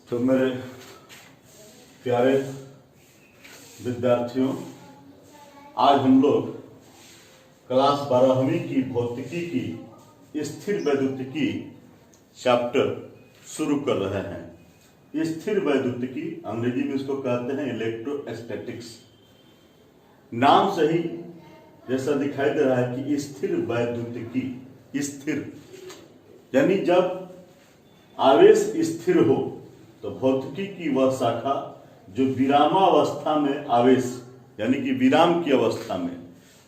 तो मेरे प्यारे विद्यार्थियों, आज हम लोग क्लास 12वीं की भौतिकी की स्थिर वैद्युतिकी चैप्टर शुरू कर रहे हैं। स्थिर वैद्युतिकी अंग्रेजी में इसको कहते हैं इलेक्ट्रोस्टैटिक्स। नाम से ही जैसा दिखाई दे रहा है कि स्थिर वैद्युतिकी, स्थिर यानी जब आवेश स्थिर हो तो भौतिकी की वह शाखा जो विरामावस्था में आवेश यानी कि विराम की अवस्था में,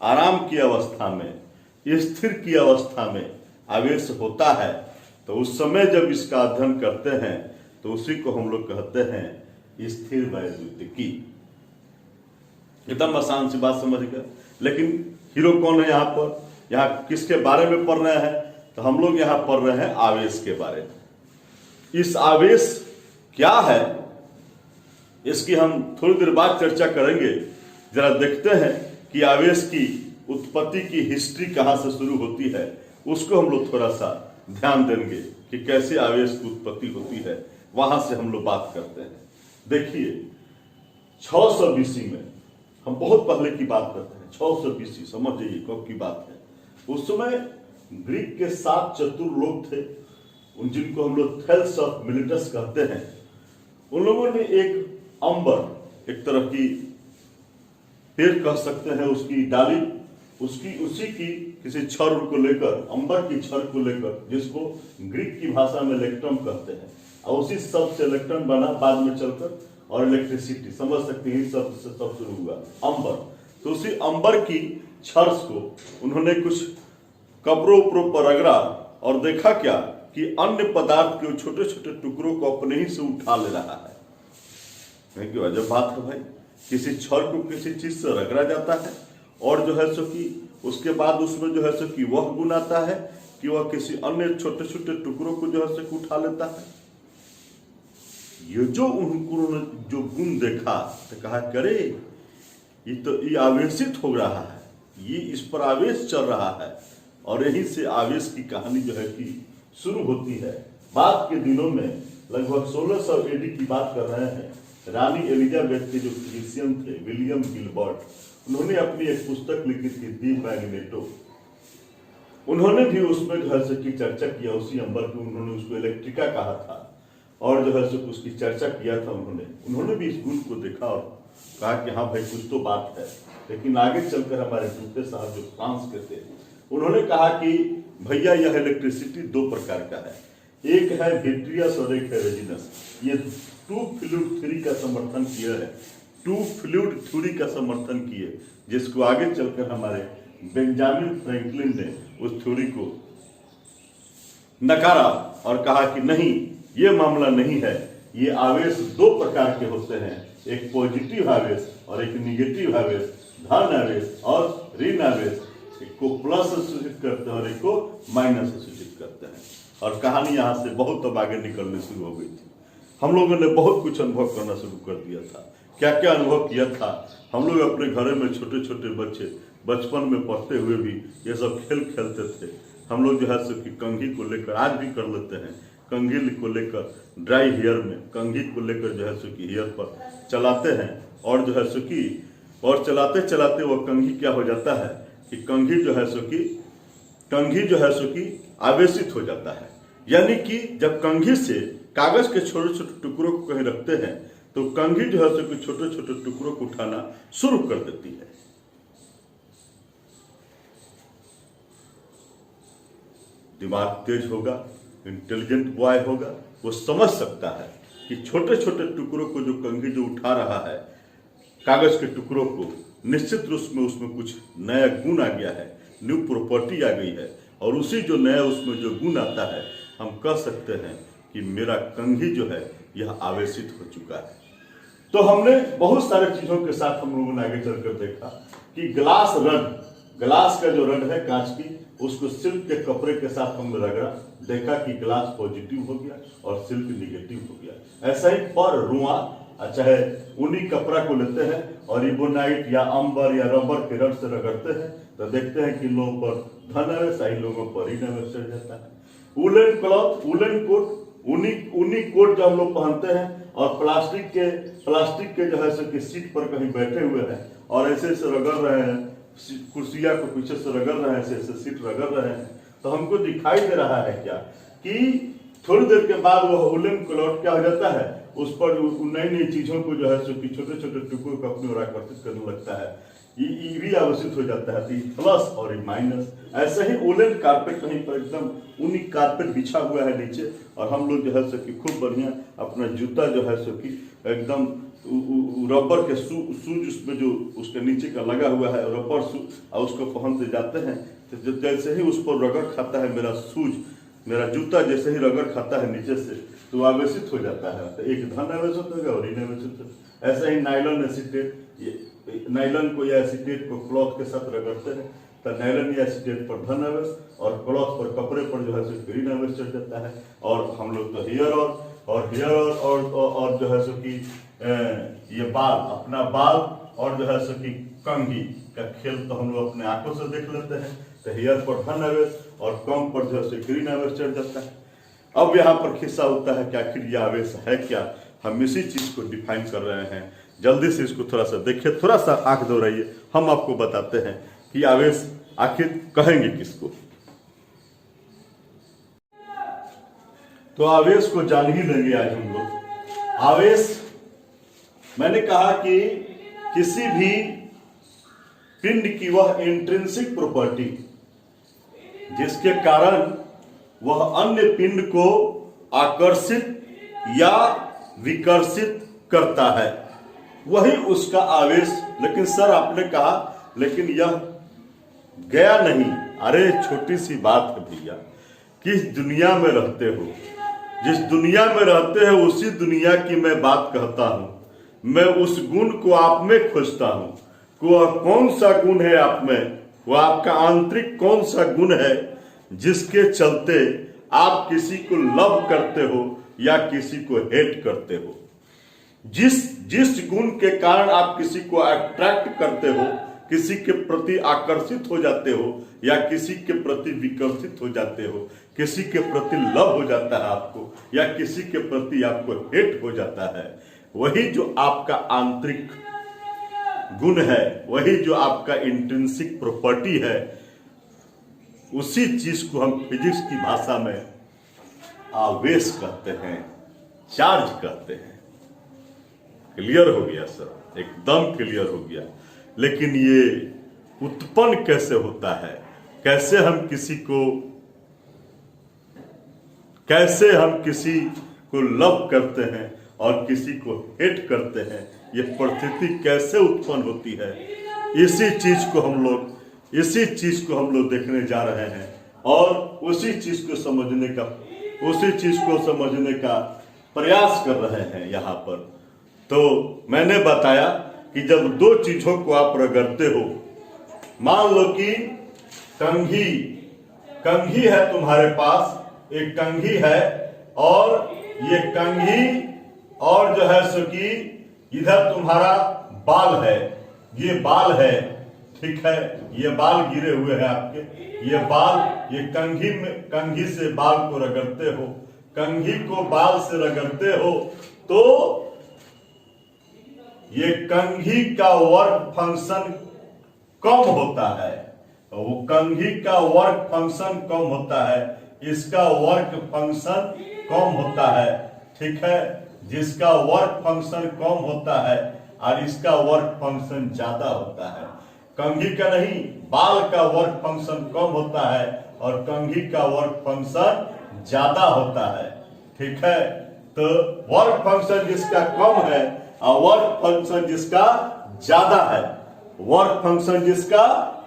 आराम की अवस्था में, स्थिर की अवस्था में आवेश होता है, तो उस समय जब इसका अध्ययन करते हैं तो उसी को हम लोग कहते हैं स्थिर वैद्युतिकी। एकदम आसान सी बात समझ गए। लेकिन हीरो कौन है यहाँ पर? यहाँ किसके बारे में पढ़ रहे हैं? तो हम लोग यहाँ पढ़ रहे हैं आवेश के बारे में। इस आवेश क्या है इसकी हम थोड़ी देर बाद चर्चा करेंगे। जरा देखते हैं कि आवेश की उत्पत्ति की हिस्ट्री कहां से शुरू होती है, उसको हम लोग थोड़ा सा ध्यान देंगे कि कैसे आवेश की उत्पत्ति होती है, वहां से हम लोग बात करते हैं। देखिए 600 BC में, हम बहुत पहले की बात करते हैं, 600 BC समझ जाइए कब की बात है। उस समय ग्रीक के 7 चतुर लोग थे, उन जिनको हम लोग थेल्स ऑफ मिलिटस कहते हैं। उन लोगों ने एक अंबर, एक तरह की पेड़ कह सकते हैं, उसकी डाली, उसी की किसी छड़ को लेकर, अंबर की छड़ को लेकर, जिसको ग्रीक की भाषा में इलेक्ट्रम कहते हैं, और उसी शब्द से इलेक्ट्रॉन बना बाद में चलकर, और इलेक्ट्रिसिटी समझ सकते हैं, इस शब्द से सब शुरू हुआ अंबर। तो उसी अंबर की छड़ को उन्होंने कुछ कपड़ों उपरों पर रगड़ा और देखा क्या कि अन्य पदार्थ के छोटे छोटे टुकड़ों को अपने ही से उठा ले रहा है। क्यों अजब बात है भाई, किसी छड़ को किसी चीज से रगड़ा जाता है और जो है सो कि उसके बाद उसमें जो है सो कि वह गुण आता है कि वह किसी अन्य छोटे छोटे टुकड़ों को जो है सो उठा लेता है। ये जो उन्होंने जो गुण देखा तो कहा करे ये तो ये आवेशित हो रहा है, ये इस पर आवेश चल रहा है, और यहीं से आवेश की कहानी जो है कि शुरू होती है। बाद के दिनों में लगभग 1600 AD की बात कर रहे हैं, रानी एलिजाबेथ के जो फिजिशियन थे विलियम गिलबर्ट, उन्होंने अपनी एक पुस्तक लिखी थी दी मैग्नेटो। उन्होंने भी उसमें जो है सो की चर्चा किया, उसी अंबर को उन्होंने उसको इलेक्ट्रिका कहा था, और जो है सो उसकी चर्चा किया था। उन्होंने भी इस गुण को देखा और कहा कि हाँ भाई कुछ तो बात है। लेकिन आगे चलकर हमारे दूसरे साहब जो फ्रांस के थे, उन्होंने कहा कि भैया यह इलेक्ट्रिसिटी 2 प्रकार का है, एक है विट्रियस और एक है रेजिनस। ये टू फ्लूइड थ्योरी का समर्थन किया है, टू फ्लूइड थ्योरी का समर्थन किए, जिसको आगे चलकर हमारे बेंजामिन फ्रैंकलिन ने उस थ्योरी को नकारा और कहा कि नहीं, ये मामला नहीं है, ये आवेश 2 प्रकार के होते हैं, एक पॉजिटिव आवेश और एक निगेटिव आवेश, धन आवेश और ऋण आवेश। एक को प्लस से सूचित करते हैं और एक को माइनस से सूचित करते हैं। और कहानी यहाँ से बहुत अब आगे निकलने शुरू हो गई थी। हम लोगों ने बहुत कुछ अनुभव करना शुरू कर दिया था। क्या क्या अनुभव किया था? हम लोग अपने घरों में छोटे छोटे बच्चे बचपन में पढ़ते हुए भी ये सब खेल खेलते थे। हम लोग जो है सो कि कंघी को लेकर, आज भी कर लेते हैं, कंघी को लेकर ड्राई हेयर में कंघी को लेकर जो है सो कि हेयर पर चलाते हैं, और जो है सो कि और चलाते चलाते वो कंघी क्या हो जाता है कि कंघी जो है सो कि आवेशित हो जाता है। यानी कि जब कंघी से कागज के छोटे छोटे टुकड़ों को कहीं रखते हैं तो कंघी जो है सो कि छोटे छोटे टुकड़ों को उठाना शुरू कर देती है। दिमाग तेज होगा, इंटेलिजेंट बॉय होगा, वो समझ सकता है कि छोटे छोटे टुकड़ों को जो कंघी जो उठा रहा है, कागज के टुकड़ों को, निश्चित रूप में उसमें कुछ नया गुण आ गया है, न्यू प्रॉपर्टी आ गई है, और उसी जो नया उसमें जो गुण आता है, हम कह सकते हैं कि मेरा कंघी जो है यह आवेशित हो चुका है। तो हमने बहुत सारे चीजों के साथ हम लोगों ने आगे चलकर देखा कि ग्लास का जो रड है कांच की, उसको सिल्क के कपड़े के साथ हमने रगड़ा, देखा कि ग्लास पॉजिटिव हो गया और सिल्क निगेटिव हो गया। ऐसा ही पर रुआ, चाहे ऊनी कपड़ा को लेते हैं और इबोनाइट या अंबर या रबर के रड से रगड़ते हैं, तो देखते हैं कि लोगों पर धन आवेश, सही लोगों पर ऋण आवेश चढ़ जाता है। वुलन क्लॉथ, वुलन कोट, ऊनी कोट जो हम लोग पहनते हैं और प्लास्टिक के जो है सो कि सीट पर कहीं बैठे हुए हैं और ऐसे ऐसे रगड़ रहे हैं, कुर्सिया को पीछे से रगड़ रहे हैं, ऐसे ऐसे सीट रगड़ रहे हैं, तो हमको दिखाई दे रहा है क्या कि थोड़ी देर के बाद वह उलन क्लॉथ क्या हो जाता है, उस पर नई नई चीजों को जो है सो कि छोटे छोटे टुकड़ों को अपनी ओर आकर्षित करने लगता है। ये भी आवर्षित हो जाता है, तो ये प्लस और ये माइनस। ऐसे ही उलन कारपेट कहीं पर एकदम ऊनी कारपेट बिछा हुआ है नीचे, और हम लोग जो है सो कि खूब बढ़िया अपना जूता जो है सो कि एकदम रबर के शूज उसमें जो उसके नीचे का लगा हुआ है रबर शूज, और उसको पहनते जाते हैं। तो जैसे ही उस पर रगड़ खाता है मेरा शूज, मेरा जूता जैसे ही रगड़ खाता है नीचे से, तो आवेशित हो जाता है। तो एक धन आवेशित होगा और इन आवेशित होगा। ऐसा ही नाइलॉन एसीटेट, नाइलॉन को या एसीटेट को क्लॉथ के साथ रगड़ते हैं, तो नाइलॉन या एसीटेट पर धन आवेश और क्लॉथ पर कपड़े पर जो है सो ग्रीन आवेश चढ़ जाता है। और हम लोग तो हेयर और जो है सो कि ये बाल, अपना बाल और जो है सो कि कंघी का खेल तो हम लोग अपने आंखों से देख लेते हैं। तो हेयर पर धन आवेश और कम पर जो है सो ग्रीन आवेश चढ़ जाता है। अब यहाँ पर खिस्सा होता है कि आखिर यह आवेश है क्या, हम इसी चीज को डिफाइन कर रहे हैं। जल्दी से इसको थोड़ा सा देखिए, थोड़ा सा आंख दौड़ाइए, हम आपको बताते हैं कि आवेश आखिर कहेंगे किसको। तो आवेश को जान ही लेंगे आज हम लोग। आवेश, मैंने कहा कि किसी भी पिंड की वह इंट्रिंसिक प्रॉपर्टी जिसके कारण वह अन्य पिंड को आकर्षित या विकर्षित करता है, वही उसका आवेश। लेकिन सर आपने कहा लेकिन यह गया नहीं। अरे छोटी सी बात है भैया, किस दुनिया में रहते हो, जिस दुनिया में रहते हो उसी दुनिया की मैं बात कहता हूं। मैं उस गुण को आप में खोजता हूं। वह कौन सा गुण है आप में, वह आपका आंतरिक कौन सा गुण है जिसके चलते आप किसी को लव करते हो या किसी को हेट करते हो। जिस गुण के कारण आप किसी को अट्रैक्ट करते हो, किसी के प्रति आकर्षित हो जाते हो या किसी के प्रति विकर्षित हो जाते हो, किसी के प्रति लव हो जाता है आपको या किसी के प्रति आपको हेट हो जाता है, वही जो आपका आंतरिक गुण है, वही जो आपका इंट्रिंसिक प्रॉपर्टी है, उसी चीज को हम फिजिक्स की भाषा में आवेश कहते हैं, चार्ज कहते हैं। क्लियर हो गया सर, एकदम क्लियर हो गया। लेकिन ये उत्पन्न कैसे होता है, कैसे हम किसी को लव करते हैं और किसी को हेट करते हैं, ये परिस्थिति कैसे उत्पन्न होती है, इसी चीज को हम लोग देखने जा रहे हैं और उसी चीज को समझने का प्रयास कर रहे हैं यहाँ पर। तो मैंने बताया कि जब दो चीजों को आप रगड़ते हो, मान लो कि कंघी है तुम्हारे पास, एक कंघी है और ये कंघी और जो है सो कि इधर तुम्हारा बाल है, ये बाल है, ठीक है, ये बाल गिरे हुए हैं आपके, ये बाल, ये कंघी से बाल को रगड़ते हो, कंघी को बाल से रगड़ते हो, तो ये कंघी का वर्क फंक्शन कम होता है। वो कंघी का वर्क फंक्शन कम होता है, इसका वर्क फंक्शन कम होता है, ठीक है। जिसका वर्क फंक्शन कम होता है और इसका वर्क फंक्शन ज्यादा होता है। कंघी का नहीं, बाल का वर्क फंक्शन कम होता है और कंघी का वर्क फंक्शन ज्यादा होता है, ठीक है। तो वर्क फंक्शन जिसका कम है और वर्क फंक्शन जिसका ज्यादा है, वर्क फंक्शन जिसका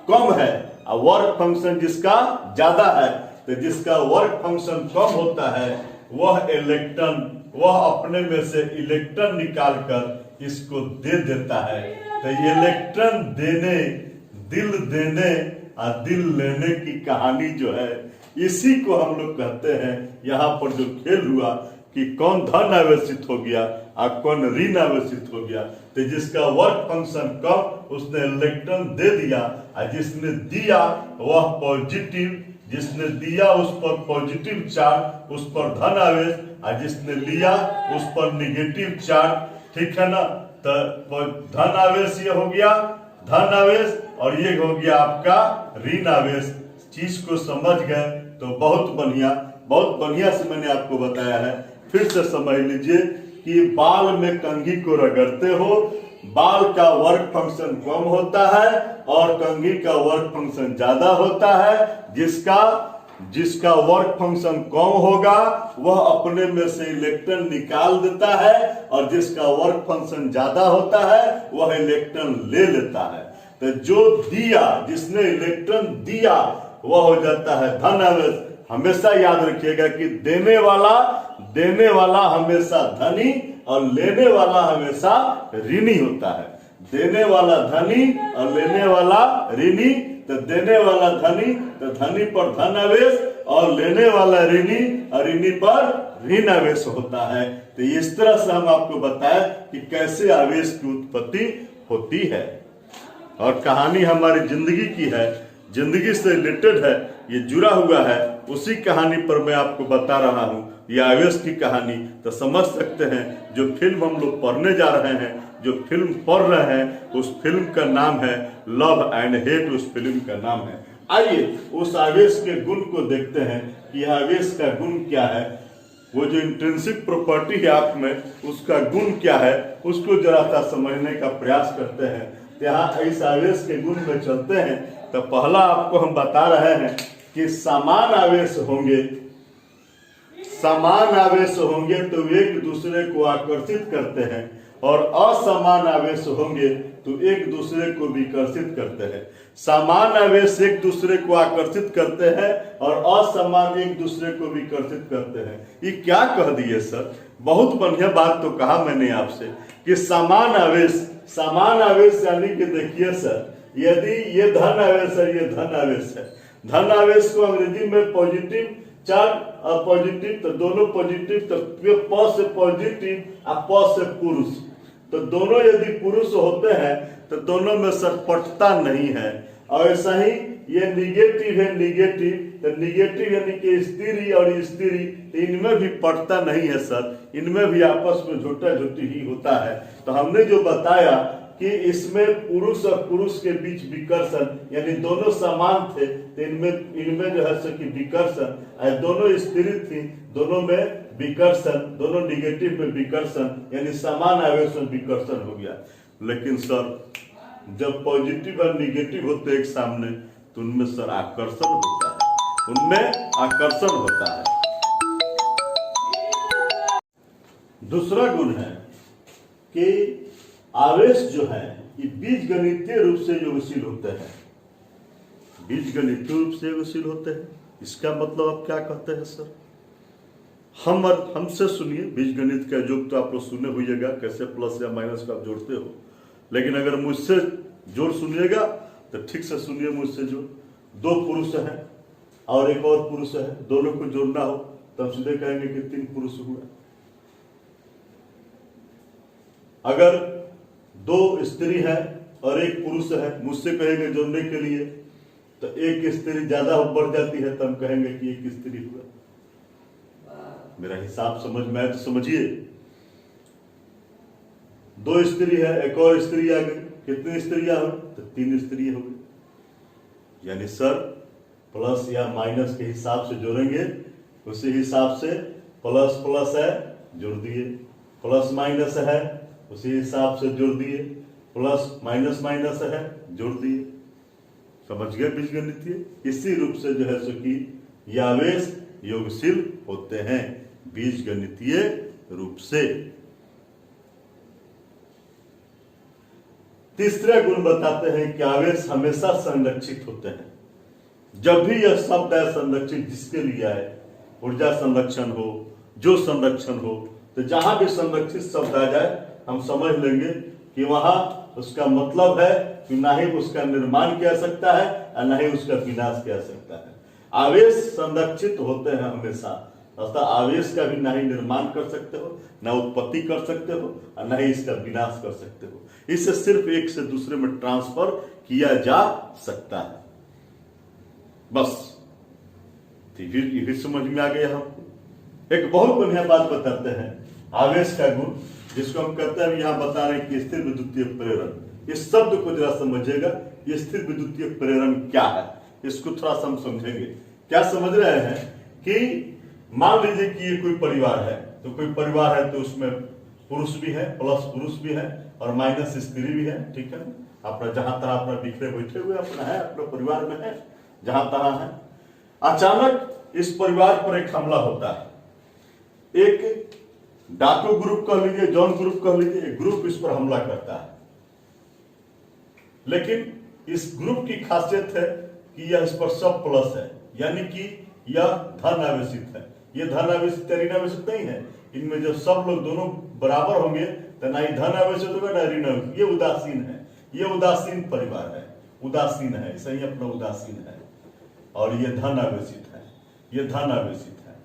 कम है और वर्क फंक्शन जिसका ज्यादा है, तो जिसका वर्क फंक्शन कम होता है वह इलेक्ट्रॉन, वह अपने में से इलेक्ट्रॉन निकालकर इसको दे देता है। तो इलेक्ट्रॉन देने, दिल देने और दिल लेने की कहानी जो है, इसी को हम लोग कहते हैं। यहाँ पर जो खेल हुआ कि कौन धन आवेशित हो गया और कौन ऋण आवेशित हो गया, तो जिसका वर्क फंक्शन कम उसने इलेक्ट्रॉन दे दिया और जिसने दिया वह पॉजिटिव, जिसने दिया उस पर पॉजिटिव चार्ज, उस पर धन आवेश और जिसने लिया उस पर निगेटिव चार्ज, ठीक है ना। तो धन आवेश ये हो गया धन आवेश, और ये हो गया आपका ऋण आवेश। चीज को समझ गए तो बहुत बढ़िया से मैंने आपको बताया है। फिर से समझ लीजिए कि बाल में कंघी को रगड़ते हो, बाल का वर्क फंक्शन कम होता है और कंघी का वर्क फंक्शन ज्यादा होता है। जिसका वर्क फंक्शन कम होगा वह अपने में से इलेक्ट्रॉन निकाल देता है, और जिसका वर्क फंक्शन ज्यादा होता है वह इलेक्ट्रॉन ले लेता है। तो जो दिया, जिसने इलेक्ट्रॉन दिया, वह हो जाता है धन आवेश। हमेशा याद रखिएगा कि देने वाला हमेशा धनी और लेने वाला हमेशा ऋणी होता है। देने वाला धनी और लेने वाला ऋणी। तो देने वाला धनी तो धनी पर धन आवेश, और लेने वाला ऋणी और ऋणी पर ऋण आवेश होता है। तो इस तरह से हम आपको बताएं कि कैसे आवेश की उत्पत्ति होती है। और कहानी हमारी जिंदगी की है, जिंदगी से रिलेटेड है, ये जुड़ा हुआ है। उसी कहानी पर मैं आपको बता रहा हूँ, ये आवेश की कहानी। तो समझ सकते हैं जो फिल्म हम लोग पढ़ने जा रहे हैं, जो फिल्म पढ़ रहे हैं, उस फिल्म का नाम है लव एंड हेट। उस फिल्म का नाम है, आइए उस आवेश के गुण को देखते हैं कि आवेश का गुण क्या है। वो जो इंट्रिंसिक प्रॉपर्टी है आप में, उसका गुण क्या है, उसको जरा सा समझने का प्रयास करते हैं। यहाँ इस आवेश के गुण में चलते हैं। तो पहला आपको हम बता रहे हैं कि समान आवेश होंगे तो एक दूसरे को आकर्षित करते हैं, और असमान आवेश होंगे तो एक दूसरे को विकर्षित करते हैं। समान आवेश एक दूसरे को आकर्षित करते हैं और असमान एक दूसरे को विकर्षित करते हैं। ये क्या कह दिए सर? बहुत बढ़िया बात तो कहा मैंने आपसे कि समान आवेश यानी कि देखिए सर, यदि ये धन आवेश है, ये धन आवेश है। धन आवेश को अंग्रेजी में पॉजिटिव चार्ज और पॉजिटिव, तो दोनों पॉजिटिव, तो प से पॉजिटिव और प से पुरुष। तो दोनों यदि पुरुष होते हैं तो दोनों में सरपटता नहीं है। और ऐसा ही ये निगेटिव है, तो निगेटिव यानी कि स्त्री और स्त्री, इनमें भी पटता नहीं है सर, इनमें भी आपस में झूठा झूठी ही होता है। तो हमने जो बताया कि इसमें पुरुष और पुरुष के बीच विकर्षण, यानी दोनों समान थे, तो इनमें जो है सो कि विकर्षण, दोनों स्त्री थी, दोनों में विकर्षण, दोनों निगेटिव में विकर्षण, यानी समान आवेश में विकर्षण हो गया। लेकिन सर जब पॉजिटिव और निगेटिव होते एक सामने, तो उनमें सर आकर्षण होता है, उनमें आकर्षण होता है। दूसरा गुण है कि आवेश जो है ये बीजगणितीय रूप से योगशील होते हैं। बीजगणितीय रूप से योगशील होते हैं, इसका मतलब आप क्या कहते हैं सर? हमसे सुनिए, बीजगणित का योग तो आप लोग सुने होइएगा, कैसे प्लस या माइनस का आप जोड़ते हो। लेकिन अगर मुझसे जोड़ सुनिएगा तो ठीक से सुनिए मुझसे जोड़। दो पुरुष हैं और एक और पुरुष है, दोनों को जोड़ना हो तो हम सीधे कहेंगे कि 3 पुरुष हुआ। अगर 2 स्त्री है और एक पुरुष है, मुझसे कहेंगे जोड़ने के लिए, तो एक स्त्री ज्यादा बढ़ जाती है तो हम कहेंगे कि एक स्त्री हुआ। मेरा हिसाब समझ में आए तो समझिए। 2 स्त्री है, एक और स्त्री आ गई, कितनी स्त्रियां हो? तो 3 स्त्री हो गई। यानी सर प्लस या माइनस के हिसाब से जोड़ेंगे, उसी हिसाब से प्लस प्लस है जोड़ दिए, प्लस माइनस है उसी हिसाब से जोड़ दिए, प्लस माइनस माइनस है जोड़ दिए। समझ गए बीजगणितीय? इसी रूप से जो है सो कि ये आवेश योगशील होते हैं, बीजगणितीय रूप से। तीसरा गुण बताते हैं कि आवेश हमेशा संरक्षित होते हैं। जब भी यह शब्द है संरक्षित, जिसके लिए है, ऊर्जा संरक्षण हो, जो संरक्षण हो, तो जहां भी संरक्षित शब्द आ जाए हम समझ लेंगे कि वहां उसका मतलब है कि ना ही उसका निर्माण किया सकता है और ना ही उसका विनाश किया सकता है। आवेश संरक्षित होते हैं हमेशा, अर्थात आवेश का भी ना ही निर्माण कर सकते हो, ना उत्पत्ति कर सकते हो और ना ही इसका विनाश कर सकते हो। इससे सिर्फ एक से दूसरे में ट्रांसफर किया जा सकता है, बस। ये भी समझ में आ गया हमको। एक बहुत बढ़िया बात बताते हैं आवेश का गुण, जिसको हम कहते हैं यहाँ बता रहे हैं कि स्थिर विद्युतीय प्रेरण। इस शब्द को जरा समझिएगा, ये स्थिर विद्युतीय प्रेरण क्या है, इसको थोड़ा सा हम समझेंगे। क्या समझ रहे हैं कि मान लीजिए कि ये कोई परिवार है, तो कोई परिवार है तो उसमें पुरुष भी है, प्लस पुरुष भी है और माइनस स्त्री भी है, ठीक है। अपना जहां तहां अपना बिखरे बैठे हुए अपना है, अपने परिवार में है, जहां तहां है। अचानक इस परिवार पर एक हमला होता है, एक डाकू ग्रुप कह लीजिए, जॉन ग्रुप कह लीजिए, एक ग्रुप इस पर हमला करता है। लेकिन इस ग्रुप की खासियत है कि यह इस पर सब प्लस है, यानी कि यह धन आवेशित है। यह धन आवेशित ऋण आवेशित नहीं है। इनमें जब सब लोग दोनों बराबर होंगे तो ना ही धन आवेशित होगा ना ऋण आवेशित। ये उदासीन है, ये उदासीन परिवार है, उदासीन है, सही अपना उदासीन है। और ये धन आवेशित है, ये धन आवेशित है।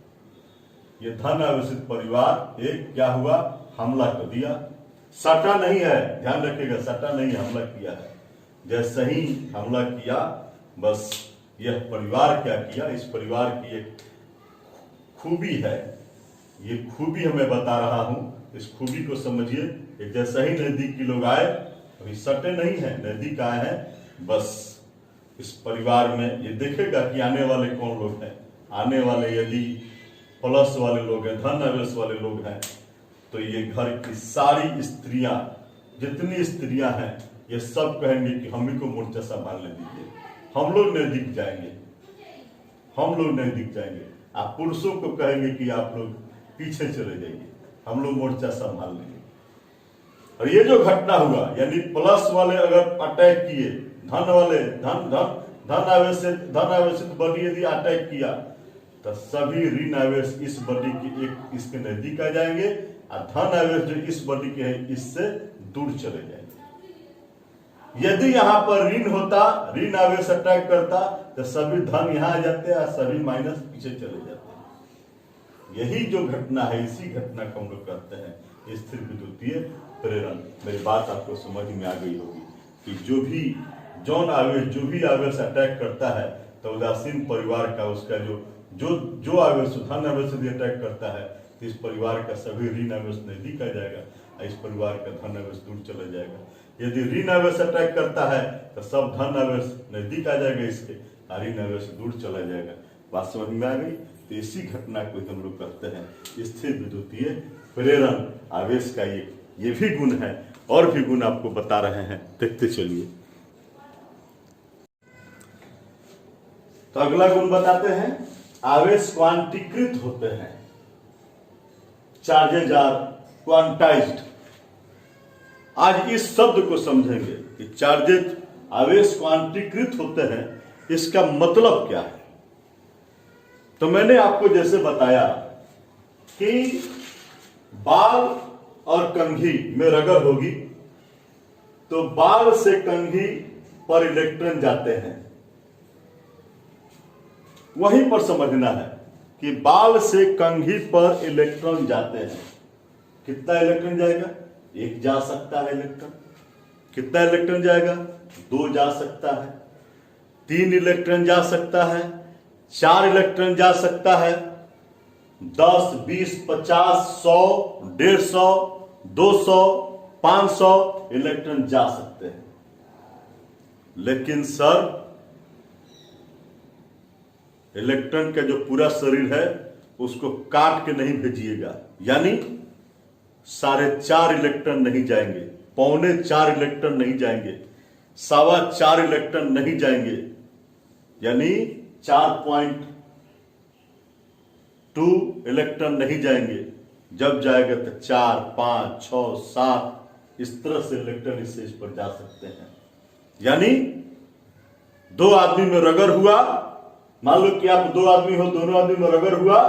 ये धन आवेशित परिवार एक क्या हुआ, हमला कर दिया। सटा नहीं है, ध्यान रखिएगा, सटा नहीं, हमला किया है। जैसे ही हमला किया, बस यह परिवार क्या किया, इस परिवार की एक खूबी है, ये खूबी हमें बता रहा हूं, इस खूबी को समझिए। जैसे ही नजदीक के लोग आए, अभी सटे नहीं है, नजदीक आए हैं, बस इस परिवार में ये देखेगा कि आने वाले कौन लोग हैं। आने वाले यदि प्लस वाले लोग हैं, धन आवेश वाले लोग हैं, तो ये घर की सारी स्त्रियां, जितनी स्त्रियां हैं, ये सब कहेंगे कि हम ही को मोर्चा संभालने दीजिए, हम लोग नजदीक जाएंगे, हम लोग नजदीक जाएंगे। आप पुरुषों को कहेंगे कि आप लोग पीछे चले जाइए, हम लोग मोर्चा संभाल लेंगे। और ये जो घटना हुआ, यानी प्लस वाले अगर अटैक किए, धन वाले धन आवेशित बॉडी यदि अटैक किया, तो सभी ऋण आवेश इस बॉडी की एक इसके नजदीक आ जाएंगे, और धन आवेश जो इस बॉडी के है इससे दूर चले जाएंगे। यदि यहाँ पर ऋण होता, ऋण आवेश अटैक करता, तो सभी धन यहाँ आ जाते हैं और सभी माइनस पीछे चले जाते हैं। यही जो घटना है, इसी घटना को हम लोग कहते हैं स्थिर विद्युतीय प्रेरण। मेरी बात आपको समझ में आ गई होगी कि जो भी जौन आवेश, जो भी आवेश अटैक करता है, तो उदासीन परिवार का उसका जो आवेश, धन आवेश यदि अटैक करता है, तो इस परिवार का सभी ऋण आवेश नजदीक आ जाएगा और इस परिवार का धन आवेश दूर चला जाएगा। यदि ऋण आवेश अटैक करता है, तो सब धन आवेश नजदीक आ जाएगा इसके, और ऋण आवेश दूर चला जाएगा। बात समझ में आ गई? तो इसी घटना को हम लोग कहते हैं स्थिर विद्युतीय प्रेरण। आवेश का ये भी गुण है, और भी गुण आपको बता रहे हैं, देखते चलिए। तो अगला गुण बताते हैं, आवेश क्वांटीकृत होते हैं, चार्जेज आर क्वांटाइज्ड। आज इस शब्द को समझेंगे कि चार्जेज, आवेश क्वांटीकृत होते हैं, इसका मतलब क्या है। तो मैंने आपको जैसे बताया कि बाल और कंघी में रगड़ होगी, तो बाल से कंघी पर इलेक्ट्रॉन जाते हैं। वहीं पर समझना है कि बाल से कंघी पर इलेक्ट्रॉन जाते हैं। कितना इलेक्ट्रॉन जाएगा? एक जा सकता है इलेक्ट्रॉन। कितना इलेक्ट्रॉन जाएगा? 2 जा सकता है, 3 इलेक्ट्रॉन जा सकता है, 4 इलेक्ट्रॉन जा सकता है, 10, 20, 50, 100, 150, 200, 500 इलेक्ट्रॉन जा सकते हैं। लेकिन सर, इलेक्ट्रॉन का जो पूरा शरीर है उसको काट के नहीं भेजिएगा, यानी 4.5 इलेक्ट्रॉन नहीं जाएंगे, 3.25 इलेक्ट्रॉन नहीं जाएंगे, 4.25 इलेक्ट्रॉन नहीं जाएंगे, यानी 4.2 इलेक्ट्रॉन नहीं जाएंगे। जब जाएगा तो 4, 5, 6, 7 इस तरह से इलेक्ट्रॉन इस पर जा सकते हैं। यानी 2 आदमी में रगड़ हुआ, मान लो कि आप 2 आदमी हो, दोनों आदमी में रगड़ हुआ,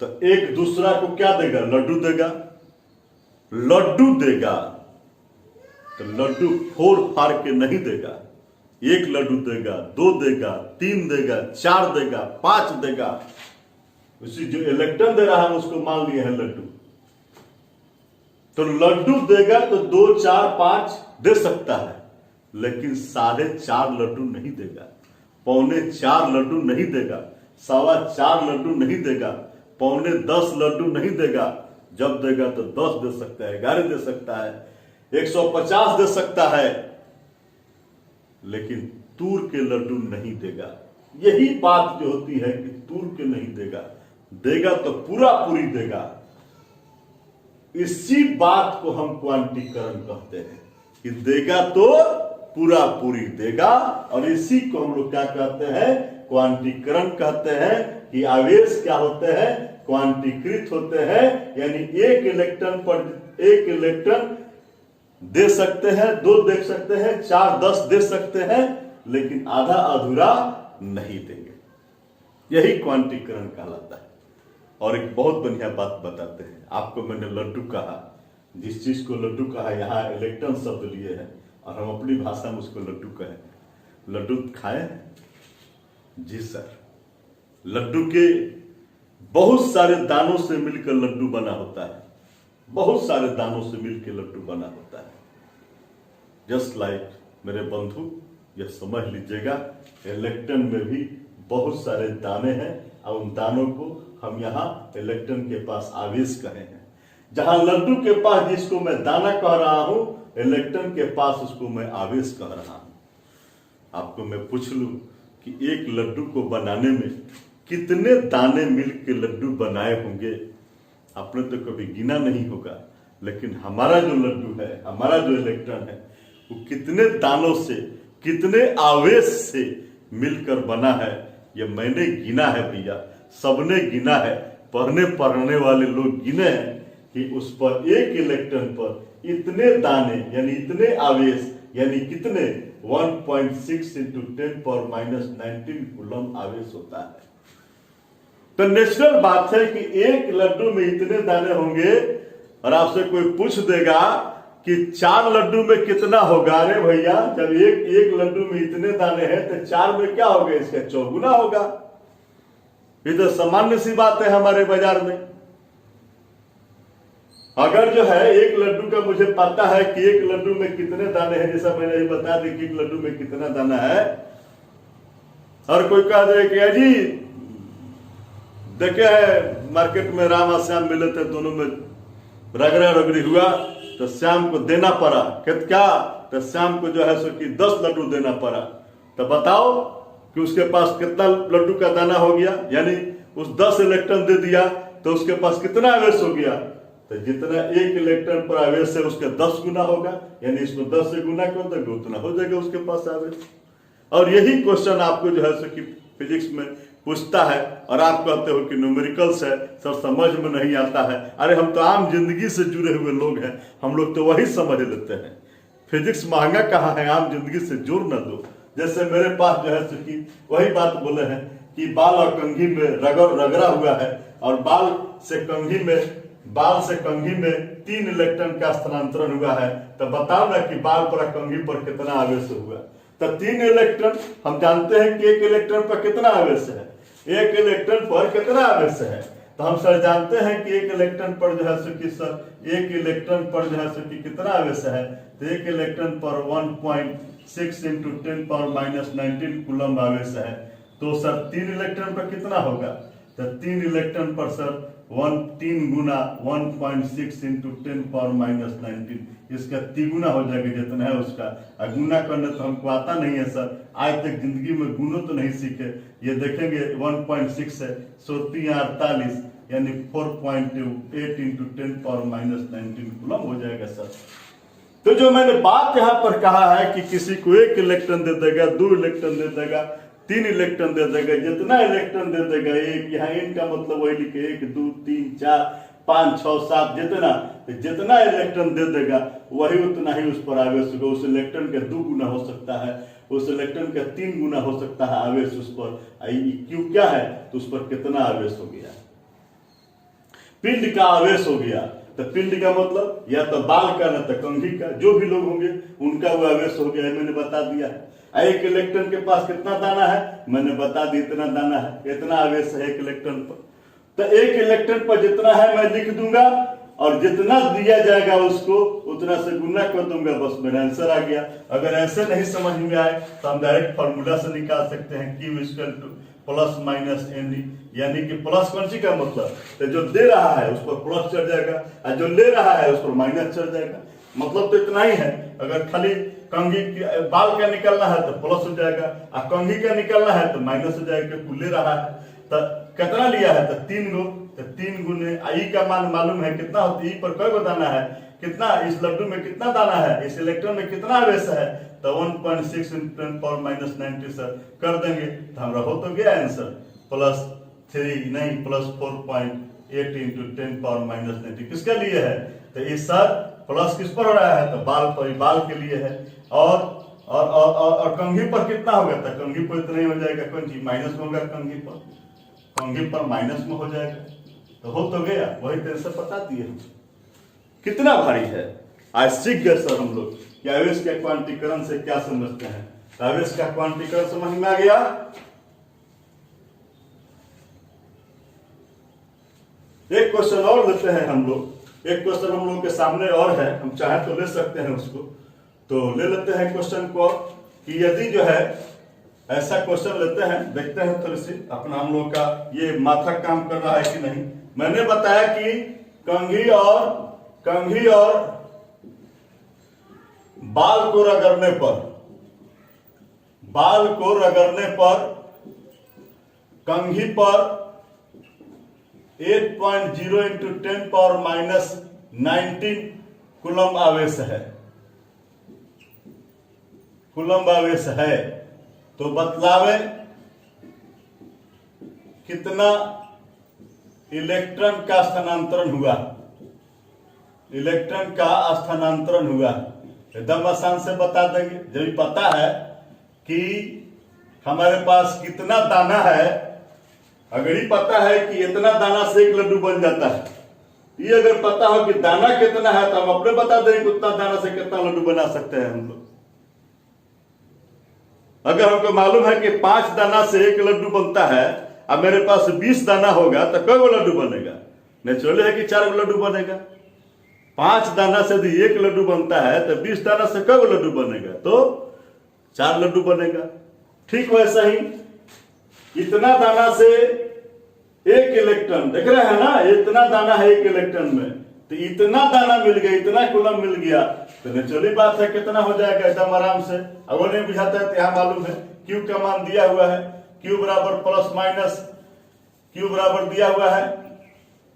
तो एक दूसरा को क्या देगा? लड्डू देगा। लड्डू देगा तो लड्डू फोड़ फाड़ के नहीं देगा, 1 लड्डू देगा, 2 देगा, 3 देगा, 4 देगा, 5 देगा। उसी जो इलेक्ट्रॉन दे रहा है उसको मान लिए है लड्डू, तो लड्डू देगा तो 2, 4, 5 दे सकता है, लेकिन 4.5 लड्डू नहीं देगा, 3.25 लड्डू नहीं देगा, 4.25 लड्डू नहीं देगा, 9.25 लड्डू नहीं देगा। जब देगा तो 10 दे सकता है, 11 दे सकता है, 150 दे सकता है, लेकिन तूर के लड्डू नहीं देगा। यही बात जो होती है कि तूर के नहीं देगा, देगा तो पूरा पूरी देगा। इसी बात को हम क्वांटीकरण कहते हैं कि देगा तो पूरा पूरी देगा, और इसी को हम लोग क्या कहते हैं, क्वांटीकरण कहते हैं। कि आवेश क्या होते हैं, क्वांटीकृत होते हैं, यानी एक इलेक्ट्रॉन पर एक इलेक्ट्रॉन दे सकते हैं, 2 दे सकते हैं, 4 10 दे सकते हैं, लेकिन आधा अधूरा नहीं देंगे। यही क्वांटीकरण कहलाता है। और एक बहुत बढ़िया बात बताते हैं आपको। मैंने लड्डू कहा, जिस चीज को लड्डू कहा, यहाँ इलेक्ट्रॉन शब्द लिए हैं और हम अपनी भाषा में उसको लड्डू कहें। लड्डू खाए? जी सर। लड्डू के बहुत सारे दानों से मिलकर लड्डू बना होता है, बहुत सारे दानों से मिलकर लड्डू बना होता है। जस्ट लाइक मेरे बंधु, यह समझ लीजिएगा, इलेक्ट्रॉन में भी बहुत सारे दाने हैं, और उन दानों को हम यहाँ इलेक्ट्रॉन के पास आवेश कहे हैं। जहां लड्डू के पास जिसको मैं दाना कह रहा हूं, इलेक्ट्रॉन के पास उसको मैं आवेश कह रहा हूं। आपको मैं पूछ लूं कि एक लड्डू को बनाने में कितने दाने मिलकर लड्डू बनाए होंगे, आपने तो कभी गिना नहीं होगा। लेकिन हमारा जो लड्डू है, हमारा जो इलेक्ट्रॉन है, वो कितने दानों से, कितने आवेश से मिलकर बना है, ये मैंने गिना है भैया, सबने गिना है। पढ़ने वाले लोग गिने हैं कि उस पर एक इलेक्ट्रॉन पर इतने दाने, यानी इतने आवेश, यानी कितने 1.6 × 10⁻⁻19 कूलम आवेश होता है। तो नेचुरल बात है कि एक लड्डू में इतने दाने होंगे, और आपसे कोई पूछ देगा कि 4 लड्डू में कितना होगा। अरे भैया, जब एक लड्डू में इतने दाने हैं तो 4 में क्या होगा, इसका 4 गुना होगा। ये तो सामान्य सी बात है हमारे बाजार में। अगर जो है एक लड्डू का मुझे पता है कि एक लड्डू में कितने दाने हैं, जैसा मैंने ये बता दी कि एक लड्डू में कितना दाना है, और कोई कह दे कि जी देखे है मार्केट में राम और श्याम मिले थे, दोनों में रगड़ा रगड़ी हुआ, तो श्याम को देना पड़ा क्या, तो श्याम को जो है सो कि 10 लड्डू देना पड़ा। तो बताओ कि उसके पास कितना लड्डू का दाना हो गया, यानी उस 10 इलेक्ट्रॉन दे दिया तो उसके पास कितना आवेश हो गया। तो जितना एक इलेक्ट्रॉन पर आवेश है उसका 10 गुना होगा, यानी इसको 10 से गुना कर दोगे उतना हो जाएगा उसके पास आवेश। और यही क्वेश्चन आपको जो है सो कि फिजिक्स में पूछता है, और आप कहते हो कि न्यूमेरिकल्स है सर, समझ में नहीं आता है। अरे हम तो आम जिंदगी से जुड़े हुए लोग हैं, हम लोग तो वही समझ लेते हैं। फिजिक्स महंगा कहाँ है, आम जिंदगी से जोड़ न दो। जैसे मेरे पास जो है सो कि वही बात बोले हैं कि बाल और कंघी में रगड़ा हुआ है, और बाल से कंघी में 3 इलेक्ट्रॉन का स्थानांतरण हुआ है। तो बताओ ना कि बाल पर कंघी पर कितना आवेश हुआ। तो 3 इलेक्ट्रॉन, हम जानते हैं कि एक इलेक्ट्रॉन पर कितना आवेश है, एक इलेक्ट्रॉन पर कितना आवेश है। तो हम सर जानते हैं कि एक इलेक्ट्रॉन पर जो है सो कि सर एक इलेक्ट्रॉन पर जो है सो कि कितना आवेश है, तो एक इलेक्ट्रॉन पर 1.6 × 10⁻⁻19 कूलम आवेश है। तो सर 3 इलेक्ट्रॉन पर कितना होगा, तो 3 इलेक्ट्रॉन पर सर 3 गुना 1.6 × 10⁻⁻19, इसका 3 गुना हो जाएगा जितना है उसका। गुना करने तो हमको आता नहीं है सर, आज तक जिंदगी में गुणों तो नहीं सीखे। ये देखेंगे 1.6 है, 48, यानी 4.8 × 10⁻⁻19 कूलम हो जाएगा सर। तो जो मैंने बात यहाँ पर कहा है कि किसी को 1 इलेक्ट्रॉन दे देगा, 2 इलेक्ट्रॉन दे देगा, 3 इलेक्ट्रॉन दे देगा, जितना इलेक्ट्रॉन दे देगा, एक यहाँ इनका मतलब वही लिखे 1 2 3 4 5 6 7, जितना इलेक्ट्रॉन दे देगा वही उतना ही उस पर आवेश होगा। उस इलेक्ट्रॉन का 2 गुना हो सकता है, उस इलेक्ट्रॉन का 3 गुना हो सकता है आवेश उस पर। क्यों क्या है, तो उस पर कितना आवेश हो गया, पिंड का आवेश हो गया। तो पिंड का मतलब या तो बाल का न तो कंघी का, जो भी लोग होंगे उनका वो आवेश हो गया है, मैंने बता दिया है। एक इलेक्ट्रॉन के पास कितना दाना है, मैंने बता दी इतना दाना है, इतना आवेश है एक इलेक्ट्रॉन पर। तो एक इलेक्ट्रॉन पर जितना है मैं लिख दूंगा, और जितना दिया जाएगा उसको उतना से गुना कर दूंगा, बस मेरा आंसर आ गया। अगर ऐसे नहीं समझ में आए तो हम डायरेक्ट फॉर्मूला से निकाल सकते हैं, Q = plus minus N D, यानी कि प्लस कौन सी का मतलब, तो जो दे रहा है उस पर प्लस चढ़ जाएगा और जो ले रहा है उस पर माइनस चढ़ जाएगा। मतलब तो इतना ही है, अगर खाली कंघी बाल का निकलना है तो प्लस हो जाएगा और कंघी का निकलना है तो माइनस हो जाएगा, क्योंकि ले रहा है। तो कितना लिया है, तो 3 गो, तो 3 गुने ई का मान मालूम है कितना होता है, ई पर कई गो दाना है, कितना, इस लड्डू में कितना दाना है, इस इलेक्ट्रॉन में कितना आवेश है, तो 1.6 × 10⁻90 सर कर देंगे तो हमारा हो तो गया आंसर +3 नहीं +4.8 × 10⁻90 किसके लिए है, तो इस सर प्लस किस पर हो रहा है, तो बाल पर, बाल के लिए है। और कंघी पर कितना होगा, तो कंघी पर इतना ही हो जाएगा, कौन चीज माइनस में होगा, कंघी पर माइनस में हो जाएगा, तो हो तो गया, वही तरह से बता दिए। कितना भारी है, आज सीख गए सर हम लोग कि आवेश के क्वांटीकरण से क्या समझते हैं। आवेश का क्वांटीकरण समझ में आ गया। एक क्वेश्चन और लेते हैं हम लोग, एक क्वेश्चन हम लोग के सामने और है, हम चाहे तो ले सकते हैं उसको, तो ले लेते हैं क्वेश्चन को कि यदि जो है ऐसा क्वेश्चन लेते हैं, देखते हैं थोड़ी सी अपना हम लोग का ये माथा काम कर रहा है कि नहीं। मैंने बताया कि कंघी और बाल को रगड़ने पर कंघी पर 8.0 × 10⁻19 कूलम्ब आवेश है, तो बतलावे कितना इलेक्ट्रॉन का स्थानांतरण हुआ। एकदम आसान से बता देंगे, जब पता है कि हमारे पास कितना दाना है, अगर ही पता है कि इतना दाना से एक लड्डू बन जाता है, ये अगर पता हो कि दाना कितना है तो हम अपने बता देंगे कि उतना दाना से कितना लड्डू बना सकते हैं हम लोग। अगर हमको मालूम है कि 5 दाना से एक लड्डू बनता है और मेरे पास 20 दाना होगा तो कई गो लड्डू बनेगा, नेचुरली है कि 4 गो लड्डू बनेगा। 5 दाना से यदि एक लड्डू बनता है तो 20 दाना से कई गो लड्डू बनेगा, तो 4 लड्डू बनेगा। ठीक वैसा ही इतना दाना से एक इलेक्ट्रॉन, देख रहे हैं ना, इतना दाना है एक इलेक्ट्रॉन में, तो इतना दाना मिल गया, इतना कूलम्ब मिल गया, तो नेचुरली बात है कितना हो जाएगा एकदम आराम से। अगर नहीं बुझाता है तो यहाँ मालूम है क्यू का मान दिया हुआ है, क्यू बराबर प्लस माइनस क्यू बराबर दिया हुआ है,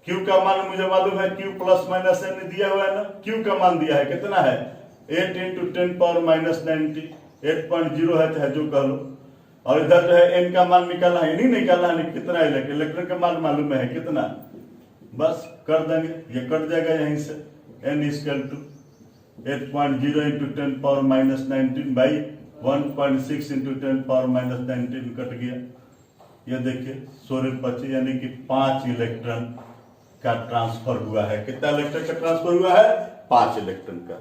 क्यू का मान मुझे मालूम है, क्यू प्लस माइनस एन दिया हुआ है ना, क्यू का मान दिया है कितना है 8 × 10⁻90, 8.0 है चाहे जो कह लो, और इधर जो है एन का मान निकालना है, नहीं निकालना है, कितना इलेक्ट्रॉन का मान मालूम है कितना, बस कर देंगे, ये कट जाएगा यहीं से, n = 8.0 × 10⁻19 बाई 1.6 × 10⁻19 कट गया। ये देखिए 16 यानी कि 5 इलेक्ट्रॉन का ट्रांसफर हुआ है। कितना इलेक्ट्रॉन का ट्रांसफर हुआ है, 5 इलेक्ट्रॉन का।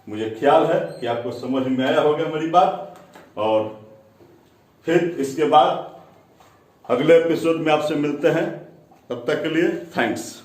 मुझे ख्याल है कि आपको समझ में आया होगा मेरी बात, और फिर इसके बाद अगले एपिसोड में आपसे मिलते हैं, तब तक के लिए थैंक्स।